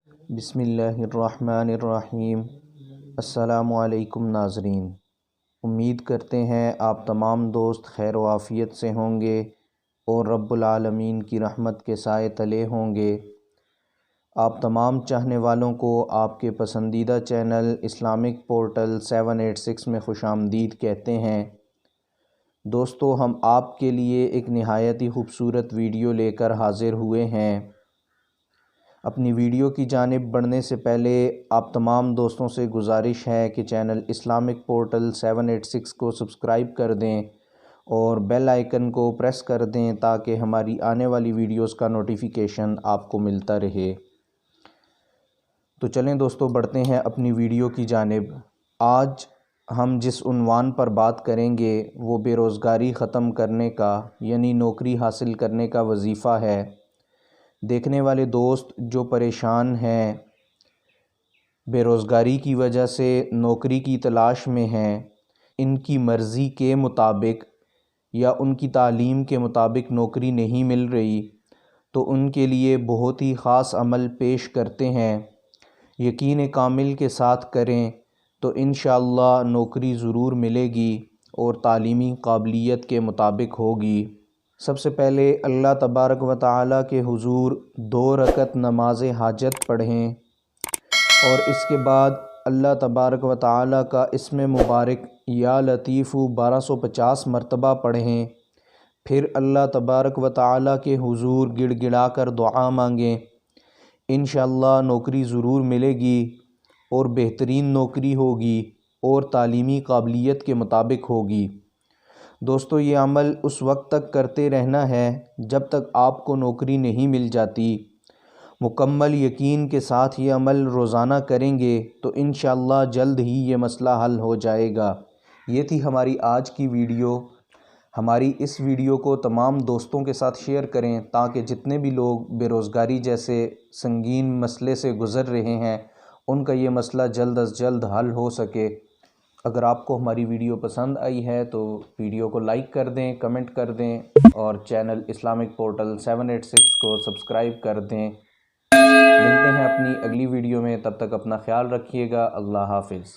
بسم اللہ الرحمن الرحیم۔ السلام علیکم ناظرین، امید کرتے ہیں آپ تمام دوست خیر و عافیت سے ہوں گے اور رب العالمین کی رحمت کے سائے تلے ہوں گے۔ آپ تمام چاہنے والوں کو آپ کے پسندیدہ چینل اسلامک پورٹل 786 میں خوش آمدید کہتے ہیں۔ دوستو، ہم آپ کے لیے ایک نہایت ہی خوبصورت ویڈیو لے کر حاضر ہوئے ہیں۔ اپنی ویڈیو کی جانب بڑھنے سے پہلے آپ تمام دوستوں سے گزارش ہے کہ چینل اسلامک پورٹل 786 کو سبسکرائب کر دیں اور بیل آئیکن کو پریس کر دیں تاکہ ہماری آنے والی ویڈیوز کا نوٹیفیکیشن آپ کو ملتا رہے۔ تو چلیں دوستو، بڑھتے ہیں اپنی ویڈیو کی جانب۔ آج ہم جس عنوان پر بات کریں گے وہ بے روزگاری ختم کرنے کا یعنی نوکری حاصل کرنے کا وظیفہ ہے۔ دیکھنے والے دوست جو پریشان ہیں، بے روزگاری کی وجہ سے نوکری کی تلاش میں ہیں، ان کی مرضی کے مطابق یا ان کی تعلیم کے مطابق نوکری نہیں مل رہی، تو ان کے لیے بہت ہی خاص عمل پیش کرتے ہیں۔ یقین کامل کے ساتھ کریں تو انشاءاللہ نوکری ضرور ملے گی اور تعلیمی قابلیت کے مطابق ہوگی۔ سب سے پہلے اللہ تبارک و تعالیٰ کے حضور 2 رکعت نماز حاجت پڑھیں اور اس کے بعد اللہ تبارک و تعالیٰ کا اسم مبارک یا لطیف 1250 مرتبہ پڑھیں۔ پھر اللہ تبارک و تعالیٰ کے حضور گڑ گڑا کر دعا مانگیں۔ انشاءاللہ نوکری ضرور ملے گی اور بہترین نوکری ہوگی اور تعلیمی قابلیت کے مطابق ہوگی۔ دوستو، یہ عمل اس وقت تک کرتے رہنا ہے جب تک آپ کو نوکری نہیں مل جاتی۔ مکمل یقین کے ساتھ یہ عمل روزانہ کریں گے تو انشاءاللہ جلد ہی یہ مسئلہ حل ہو جائے گا۔ یہ تھی ہماری آج کی ویڈیو۔ ہماری اس ویڈیو کو تمام دوستوں کے ساتھ شیئر کریں تاکہ جتنے بھی لوگ بے روزگاری جیسے سنگین مسئلے سے گزر رہے ہیں ان کا یہ مسئلہ جلد از جلد حل ہو سکے۔ اگر آپ کو ہماری ویڈیو پسند آئی ہے تو ویڈیو کو لائک کر دیں، کمنٹ کر دیں اور چینل اسلامک پورٹل 786 کو سبسکرائب کر دیں۔ ملتے ہیں اپنی اگلی ویڈیو میں، تب تک اپنا خیال رکھیے گا۔ اللہ حافظ۔